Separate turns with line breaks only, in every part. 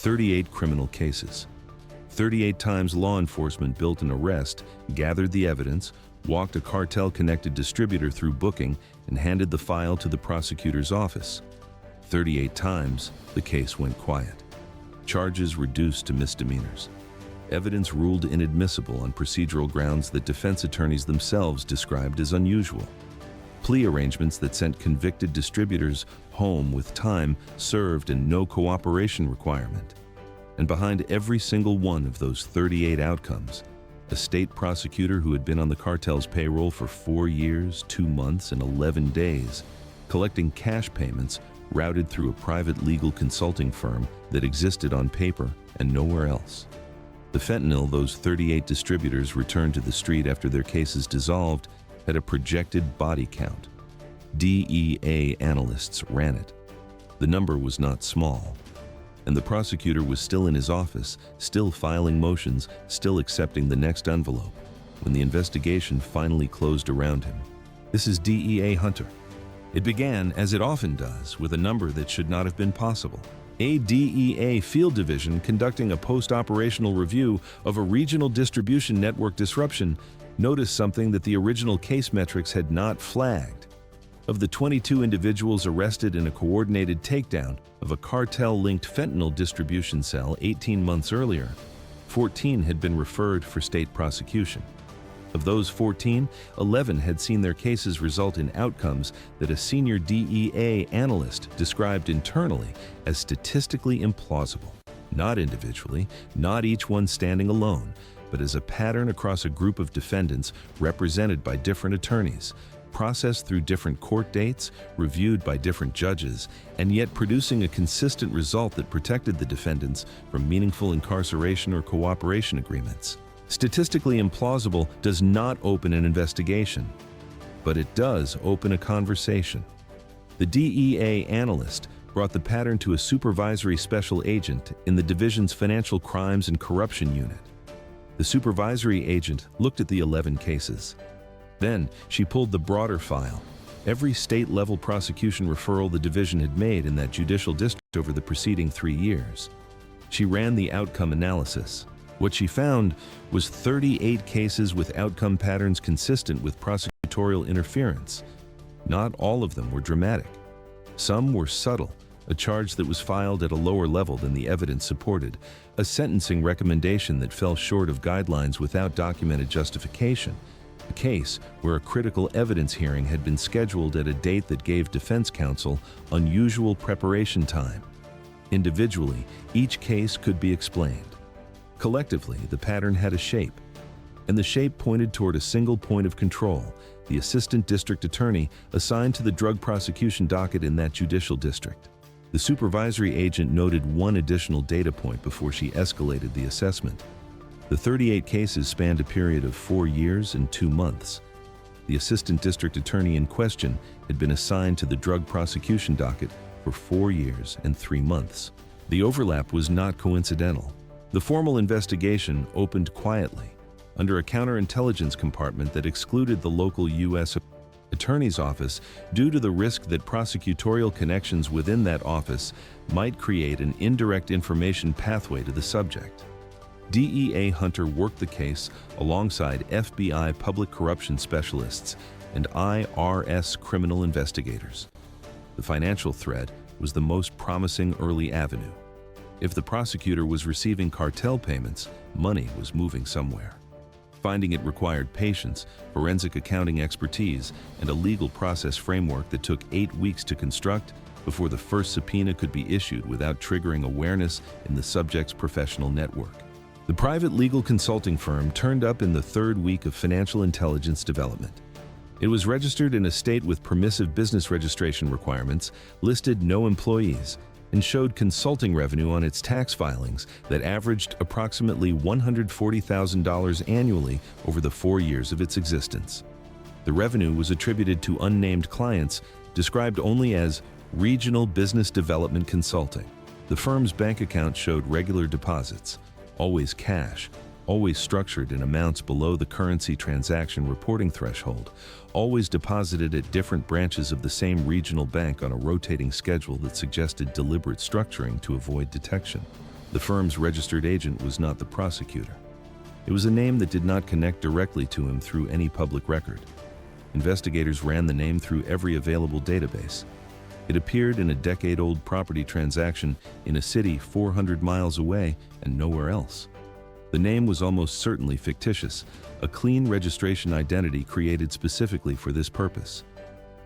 38 criminal cases. 38 times law enforcement built an arrest, gathered the evidence, walked a cartel-connected distributor through booking, and handed the file to the prosecutor's office. 38 times, the case went quiet. Charges reduced to misdemeanors. Evidence ruled inadmissible on procedural grounds that defense attorneys themselves described as unusual. Plea arrangements that sent convicted distributors home with time served and no cooperation requirement. And behind every single one of those 38 outcomes, a state prosecutor who had been on the cartel's payroll for 4 years, 2 months, and 11 days, collecting cash payments routed through a private legal consulting firm that existed on paper and nowhere else. The fentanyl those 38 distributors returned to the street after their cases dissolved had a projected body count. DEA analysts ran it. The number was not small. And the prosecutor was still in his office, still filing motions, still accepting the next envelope, when the investigation finally closed around him. This is DEA Hunter. It began, as it often does, with a number that should not have been possible. A DEA field division conducting a post-operational review of a regional distribution network disruption noticed something that the original case metrics had not flagged. Of the 22 individuals arrested in a coordinated takedown of a cartel-linked fentanyl distribution cell 18 months earlier, 14 had been referred for state prosecution. Of those 14, 11 had seen their cases result in outcomes that a senior DEA analyst described internally as statistically implausible. Not individually, not each one standing alone, but as a pattern across a group of defendants represented by different attorneys, processed through different court dates, reviewed by different judges, and yet producing a consistent result that protected the defendants from meaningful incarceration or cooperation agreements. Statistically implausible does not open an investigation, but it does open a conversation. The DEA analyst brought the pattern to a supervisory special agent in the division's Financial Crimes and Corruption Unit. The supervisory agent looked at the 11 cases. Then she pulled the broader file, every state-level prosecution referral the division had made in that judicial district over the preceding 3 years. She ran the outcome analysis. What she found was 38 cases with outcome patterns consistent with prosecutorial interference. Not all of them were dramatic. Some were subtle, a charge that was filed at a lower level than the evidence supported, a sentencing recommendation that fell short of guidelines without documented justification, a case where a critical evidence hearing had been scheduled at a date that gave defense counsel unusual preparation time. Individually, each case could be explained. Collectively, the pattern had a shape, and the shape pointed toward a single point of control, the assistant district attorney assigned to the drug prosecution docket in that judicial district. The supervisory agent noted one additional data point before she escalated the assessment. The 38 cases spanned a period of 4 years and 2 months. The assistant district attorney in question had been assigned to the drug prosecution docket for 4 years and 3 months. The overlap was not coincidental. The formal investigation opened quietly, under a counterintelligence compartment that excluded the local U.S. Attorney's Office due to the risk that prosecutorial connections within that office might create an indirect information pathway to the subject. DEA Hunter worked the case alongside FBI public corruption specialists and IRS criminal investigators. The financial thread was the most promising early avenue. If the prosecutor was receiving cartel payments, money was moving somewhere. Finding it required patience, forensic accounting expertise, and a legal process framework that took 8 weeks to construct before the first subpoena could be issued without triggering awareness in the subject's professional network. The private legal consulting firm turned up in the 3rd week of financial intelligence development. It was registered in a state with permissive business registration requirements, listed no employees, and showed consulting revenue on its tax filings that averaged approximately $140,000 annually over the 4 years of its existence. The revenue was attributed to unnamed clients, described only as regional business development consulting. The firm's bank account showed regular deposits, always cash, always structured in amounts below the currency transaction reporting threshold, always deposited at different branches of the same regional bank on a rotating schedule that suggested deliberate structuring to avoid detection. The firm's registered agent was not the prosecutor. It was a name that did not connect directly to him through any public record. Investigators ran the name through every available database. It appeared in a decade-old property transaction in a city 400 miles away and nowhere else. The name was almost certainly fictitious, a clean registration identity created specifically for this purpose.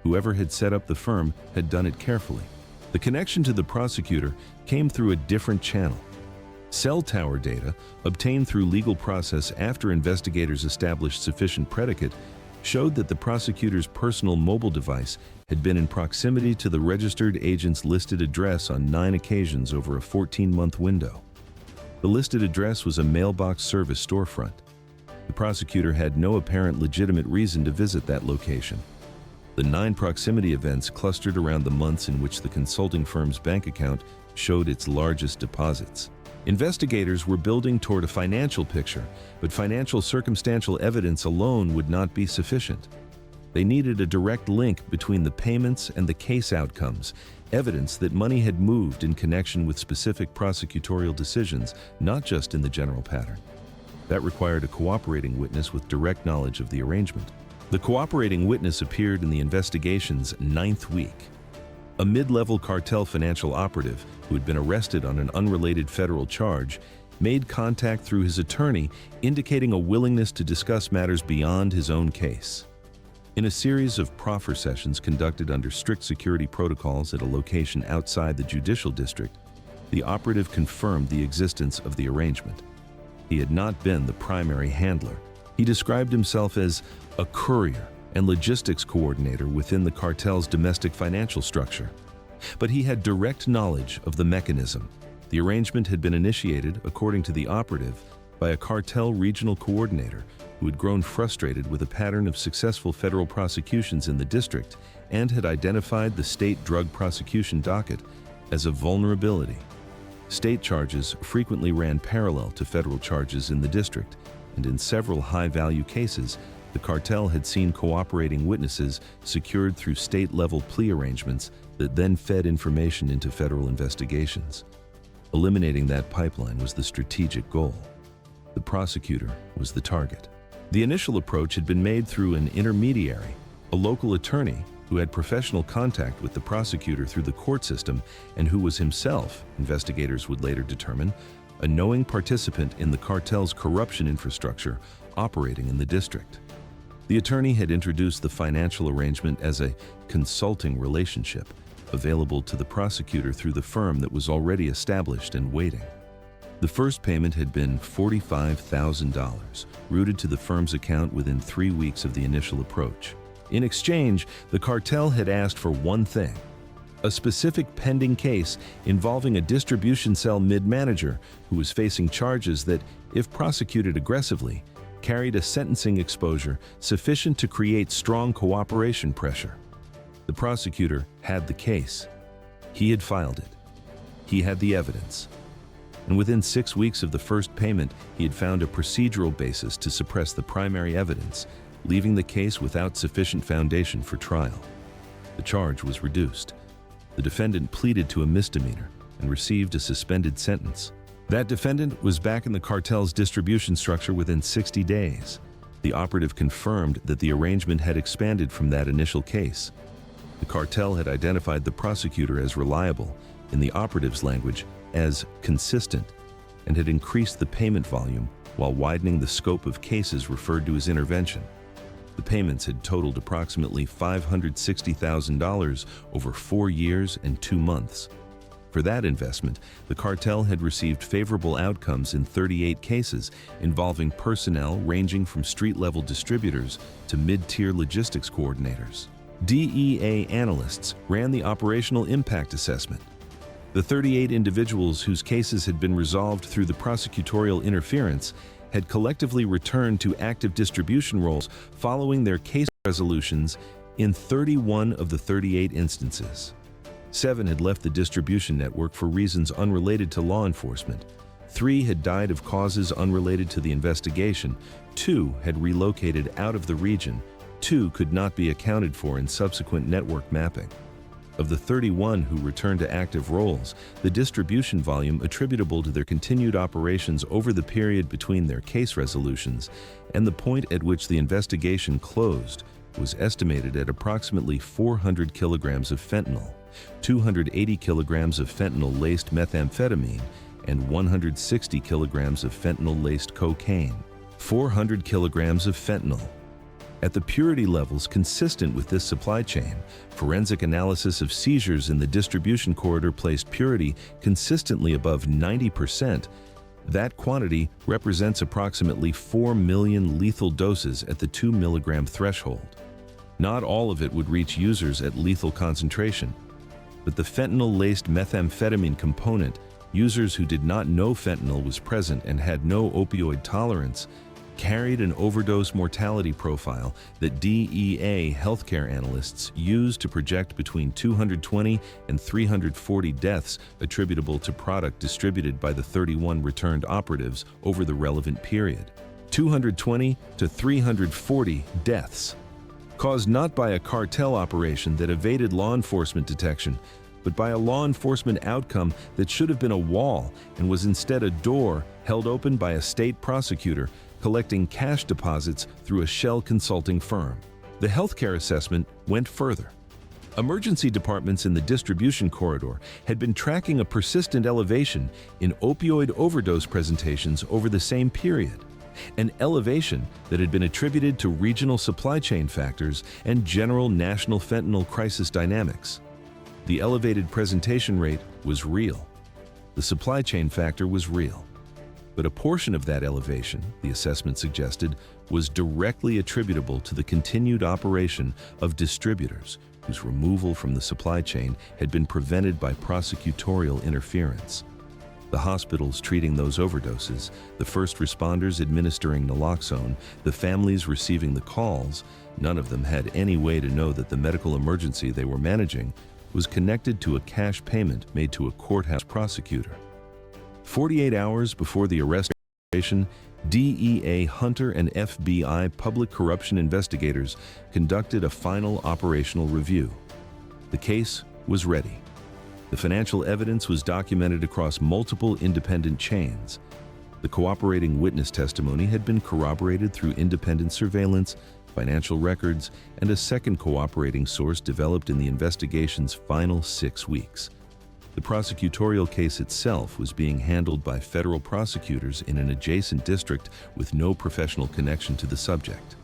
Whoever had set up the firm had done it carefully. The connection to the prosecutor came through a different channel. Cell tower data, obtained through legal process after investigators established sufficient predicate, showed that the prosecutor's personal mobile device had been in proximity to the registered agent's listed address on 9 occasions over a 14-month window. The listed address was a mailbox service storefront. The prosecutor had no apparent legitimate reason to visit that location. The 9 proximity events clustered around the months in which the consulting firm's bank account showed its largest deposits. Investigators were building toward a financial picture, but financial circumstantial evidence alone would not be sufficient. They needed a direct link between the payments and the case outcomes, evidence that money had moved in connection with specific prosecutorial decisions, not just in the general pattern. That required a cooperating witness with direct knowledge of the arrangement. The cooperating witness appeared in the investigation's 9th week. A mid-level cartel financial operative who had been arrested on an unrelated federal charge made contact through his attorney, indicating a willingness to discuss matters beyond his own case. In a series of proffer sessions conducted under strict security protocols at a location outside the judicial district, the operative confirmed the existence of the arrangement. He had not been the primary handler. He described himself as a courier and logistics coordinator within the cartel's domestic financial structure. But he had direct knowledge of the mechanism. The arrangement had been initiated, according to the operative, by a cartel regional coordinator who had grown frustrated with a pattern of successful federal prosecutions in the district and had identified the state drug prosecution docket as a vulnerability. State charges frequently ran parallel to federal charges in the district, and in several high-value cases, the cartel had seen cooperating witnesses secured through state-level plea arrangements that then fed information into federal investigations. Eliminating that pipeline was the strategic goal. The prosecutor was the target. The initial approach had been made through an intermediary, a local attorney who had professional contact with the prosecutor through the court system and who was himself, investigators would later determine, a knowing participant in the cartel's corruption infrastructure operating in the district. The attorney had introduced the financial arrangement as a consulting relationship, available to the prosecutor through the firm that was already established and waiting. The first payment had been $45,000, routed to the firm's account within 3 weeks of the initial approach. In exchange, the cartel had asked for one thing: a specific pending case involving a distribution cell mid-manager who was facing charges that, if prosecuted aggressively, carried a sentencing exposure sufficient to create strong cooperation pressure. The prosecutor had the case. He had filed it. He had the evidence. And within 6 weeks of the first payment, he had found a procedural basis to suppress the primary evidence, leaving the case without sufficient foundation for trial. The charge was reduced. The defendant pleaded to a misdemeanor and received a suspended sentence. That defendant was back in the cartel's distribution structure within 60 days. The operative confirmed that the arrangement had expanded from that initial case. The cartel had identified the prosecutor as reliable, in the operative's language, as consistent, and had increased the payment volume while widening the scope of cases referred to as intervention. The payments had totaled approximately $560,000 over 4 years and 2 months. For that investment, the cartel had received favorable outcomes in 38 cases involving personnel ranging from street-level distributors to mid-tier logistics coordinators. DEA analysts ran the operational impact assessment. The 38 individuals whose cases had been resolved through the prosecutorial interference had collectively returned to active distribution roles following their case resolutions in 31 of the 38 instances. 7 had left the distribution network for reasons unrelated to law enforcement. 3 had died of causes unrelated to the investigation. 2 had relocated out of the region. 2 could not be accounted for in subsequent network mapping. Of the 31 who returned to active roles, the distribution volume attributable to their continued operations over the period between their case resolutions and the point at which the investigation closed was estimated at approximately 400 kilograms of fentanyl, 280 kilograms of fentanyl-laced methamphetamine, and 160 kilograms of fentanyl-laced cocaine. 400 kilograms of fentanyl. At the purity levels consistent with this supply chain, forensic analysis of seizures in the distribution corridor placed purity consistently above 90%. That quantity represents approximately 4 million lethal doses at the 2 milligram threshold. Not all of it would reach users at lethal concentration, but the fentanyl-laced methamphetamine component, users who did not know fentanyl was present and had no opioid tolerance, carried an overdose mortality profile that DEA healthcare analysts used to project between 220 and 340 deaths attributable to product distributed by the 31 returned operatives over the relevant period. 220 to 340 deaths, caused not by a cartel operation that evaded law enforcement detection, but by a law enforcement outcome that should have been a wall and was instead a door held open by a state prosecutor collecting cash deposits through a shell consulting firm. The healthcare assessment went further. Emergency departments in the distribution corridor had been tracking a persistent elevation in opioid overdose presentations over the same period, an elevation that had been attributed to regional supply chain factors and general national fentanyl crisis dynamics. The elevated presentation rate was real. The supply chain factor was real. But a portion of that elevation, the assessment suggested, was directly attributable to the continued operation of distributors whose removal from the supply chain had been prevented by prosecutorial interference. The hospitals treating those overdoses, the first responders administering naloxone, the families receiving the calls, none of them had any way to know that the medical emergency they were managing was connected to a cash payment made to a courthouse prosecutor. 48 hours before the arrest, DEA Hunter and FBI public corruption investigators conducted a final operational review. The case was ready. The financial evidence was documented across multiple independent chains. The cooperating witness testimony had been corroborated through independent surveillance, financial records, and a second cooperating source developed in the investigation's final 6 weeks. The prosecutorial case itself was being handled by federal prosecutors in an adjacent district with no professional connection to the subject.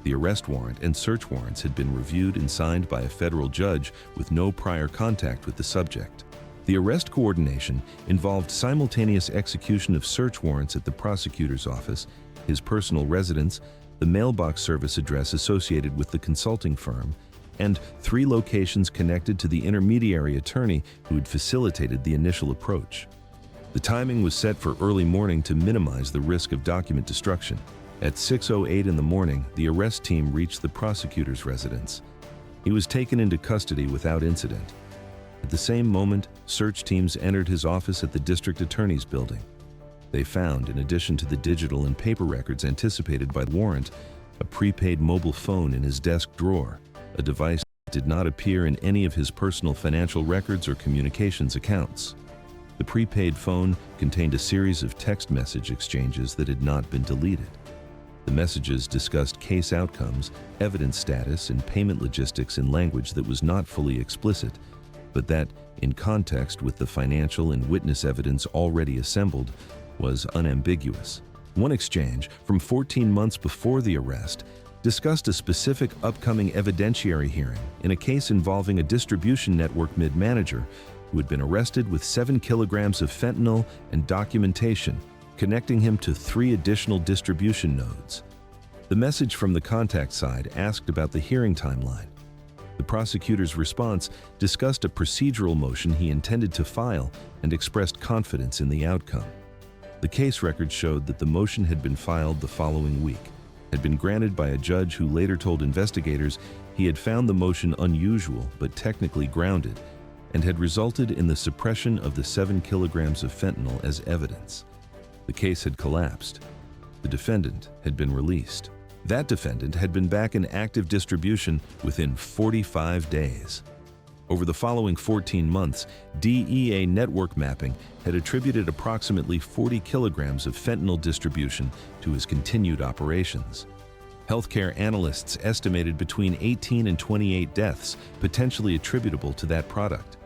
The arrest warrant and search warrants had been reviewed and signed by a federal judge with no prior contact with the subject. The arrest coordination involved simultaneous execution of search warrants at the prosecutor's office, his personal residence, the mailbox service address associated with the consulting firm, and 3 locations connected to the intermediary attorney who had facilitated the initial approach. The timing was set for early morning to minimize the risk of document destruction. At 6:08 in the morning, the arrest team reached the prosecutor's residence. He was taken into custody without incident. At the same moment, search teams entered his office at the district attorney's building. They found, in addition to the digital and paper records anticipated by the warrant, a prepaid mobile phone in his desk drawer, a device that did not appear in any of his personal financial records or communications accounts. The prepaid phone contained a series of text message exchanges that had not been deleted. The messages discussed case outcomes, evidence status, and payment logistics in language that was not fully explicit, but that, in context with the financial and witness evidence already assembled, was unambiguous. One exchange, from 14 months before the arrest, discussed a specific upcoming evidentiary hearing in a case involving a distribution network mid-manager who had been arrested with 7 kilograms of fentanyl and documentation connecting him to 3 additional distribution nodes. The message from the contact side asked about the hearing timeline. The prosecutor's response discussed a procedural motion he intended to file and expressed confidence in the outcome. The case record showed that the motion had been filed the following week, had been granted by a judge who later told investigators he had found the motion unusual but technically grounded, and had resulted in the suppression of the 7 kilograms of fentanyl as evidence. The case had collapsed. The defendant had been released. That defendant had been back in active distribution within 45 days. Over the following 14 months, DEA network mapping had attributed approximately 40 kilograms of fentanyl distribution to his continued operations. Healthcare analysts estimated between 18 and 28 deaths potentially attributable to that product.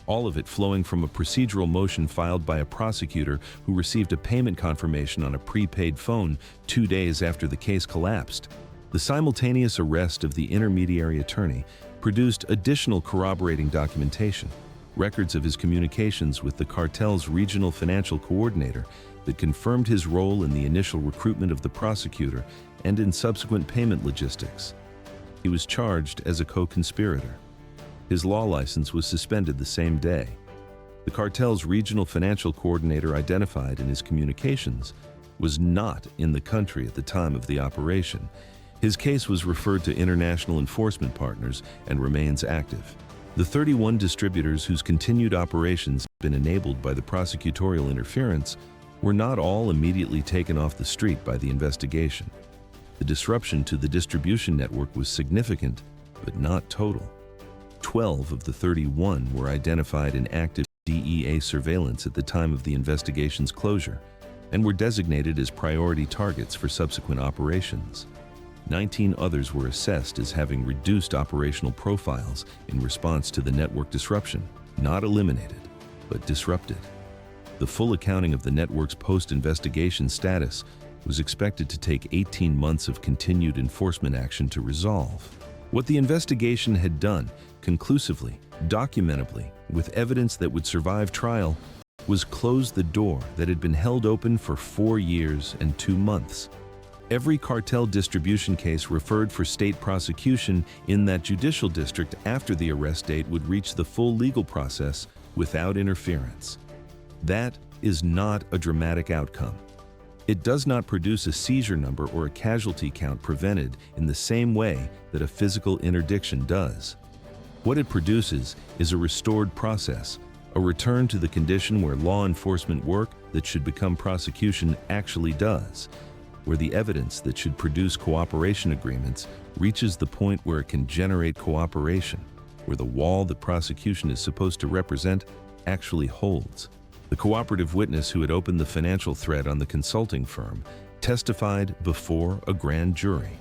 All of it flowing from a procedural motion filed by a prosecutor who received a payment confirmation on a prepaid phone 2 days after the case collapsed. The simultaneous arrest of the intermediary attorney produced additional corroborating documentation, records of his communications with the cartel's regional financial coordinator that confirmed his role in the initial recruitment of the prosecutor and in subsequent payment logistics. He was charged as a co-conspirator. His law license was suspended the same day. The cartel's regional financial coordinator identified in his communications was not in the country at the time of the operation. His case was referred to international enforcement partners and remains active. The 31 distributors whose continued operations had been enabled by the prosecutorial interference were not all immediately taken off the street by the investigation. The disruption to the distribution network was significant, but not total. 12 of the 31 were identified in active DEA surveillance at the time of the investigation's closure and were designated as priority targets for subsequent operations. 19 others were assessed as having reduced operational profiles in response to the network disruption, not eliminated, but disrupted. The full accounting of the network's post-investigation status was expected to take 18 months of continued enforcement action to resolve. What the investigation had done, conclusively, documentably, with evidence that would survive trial, was close the door that had been held open for 4 years and 2 months. Every cartel distribution case referred for state prosecution in that judicial district after the arrest date would reach the full legal process without interference. That is not a dramatic outcome. It does not produce a seizure number or a casualty count prevented in the same way that a physical interdiction does. What it produces is a restored process, a return to the condition where law enforcement work that should become prosecution actually does, where the evidence that should produce cooperation agreements reaches the point where it can generate cooperation, where the wall that prosecution is supposed to represent actually holds. The cooperative witness who had opened the financial thread on the consulting firm testified before a grand jury.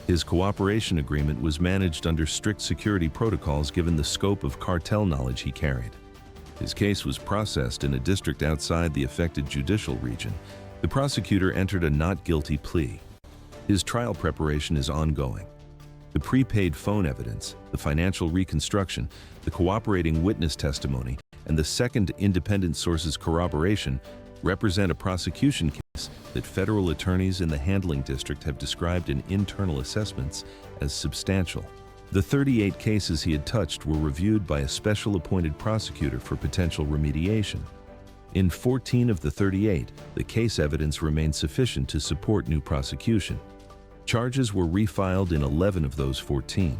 His cooperation agreement was managed under strict security protocols given the scope of cartel knowledge he carried. His case was processed in a district outside the affected judicial region. The prosecutor entered a not guilty plea. His trial preparation is ongoing. The prepaid phone evidence, the financial reconstruction, the cooperating witness testimony, and the second independent source's corroboration represent a prosecution case that federal attorneys in the handling district have described in internal assessments as substantial. The 38 cases he had touched were reviewed by a special appointed prosecutor for potential remediation. In 14 of the 38, the case evidence remained sufficient to support new prosecution. Charges were refiled in 11 of those 14.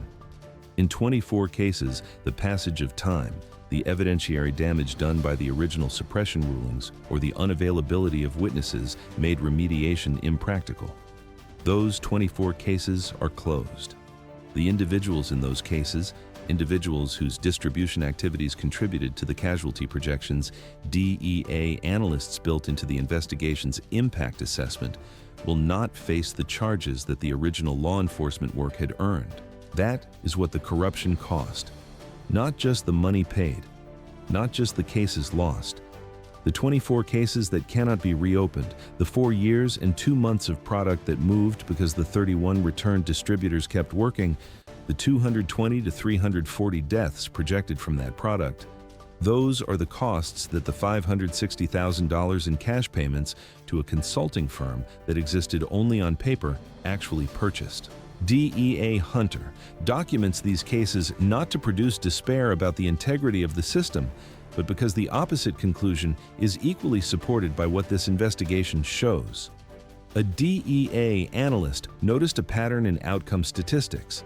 In 24 cases, the passage of time, the evidentiary damage done by the original suppression rulings, or the unavailability of witnesses made remediation impractical. Those 24 cases are closed. The individuals in those cases, individuals whose distribution activities contributed to the casualty projections DEA analysts built into the investigation's impact assessment, will not face the charges that the original law enforcement work had earned. That is what the corruption cost. Not just the money paid, not just the cases lost. The 24 cases that cannot be reopened, the 4 years and 2 months of product that moved because the 31 returned distributors kept working, the 220 to 340 deaths projected from that product. Those are the costs that the $560,000 in cash payments to a consulting firm that existed only on paper actually purchased. DEA Hunter documents these cases not to produce despair about the integrity of the system, but because the opposite conclusion is equally supported by what this investigation shows. A DEA analyst noticed a pattern in outcome statistics.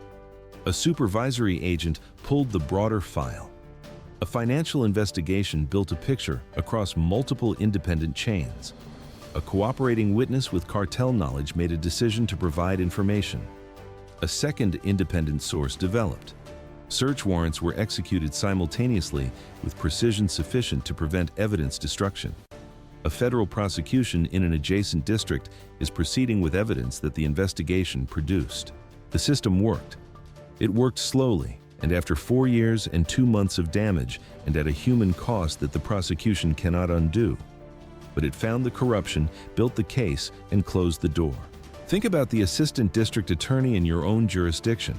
A supervisory agent pulled the broader file. A financial investigation built a picture across multiple independent chains. A cooperating witness with cartel knowledge made a decision to provide information. A second independent source developed. Search warrants were executed simultaneously with precision sufficient to prevent evidence destruction. A federal prosecution in an adjacent district is proceeding with evidence that the investigation produced. The system worked. It worked slowly, and after 4 years and 2 months of damage, and at a human cost that the prosecution cannot undo. But it found the corruption, built the case, and closed the door. Think about the assistant district attorney in your own jurisdiction.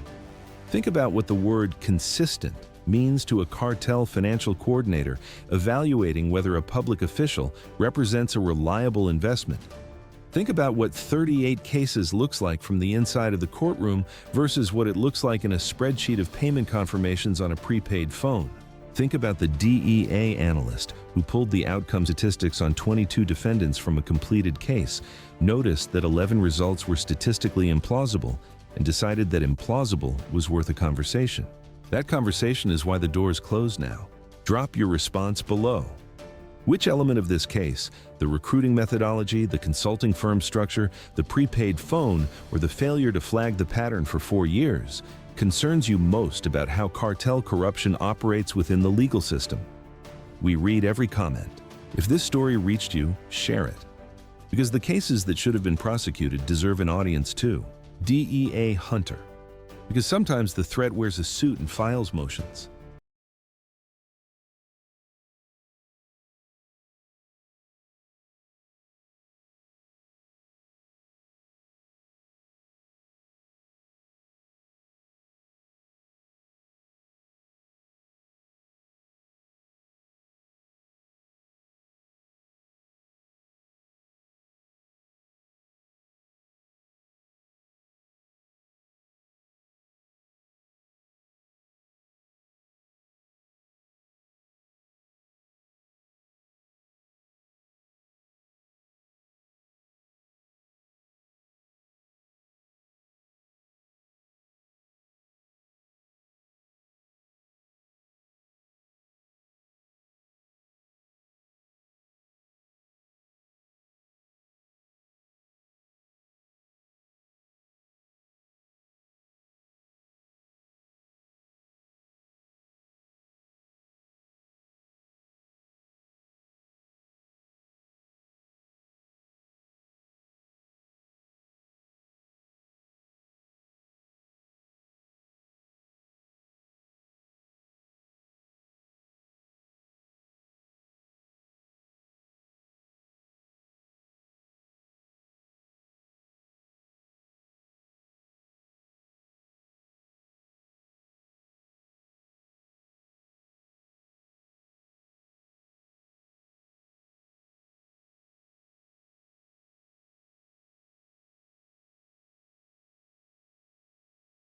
Think about what the word consistent means to a cartel financial coordinator evaluating whether a public official represents a reliable investment. Think about what 38 cases looks like from the inside of the courtroom versus what it looks like in a spreadsheet of payment confirmations on a prepaid phone. Think about the DEA analyst who pulled the outcome statistics on 22 defendants from a completed case, noticed that 11 results were statistically implausible, and decided that implausible was worth a conversation. That conversation is why the door's closed now. Drop your response below. Which element of this case, the recruiting methodology, the consulting firm structure, the prepaid phone, or the failure to flag the pattern for 4 years, concerns you most about how cartel corruption operates within the legal system? We read every comment. If this story reached you, share it. Because the cases that should have been prosecuted deserve an audience too. DEA Hunter. Because sometimes the threat wears a suit and files motions.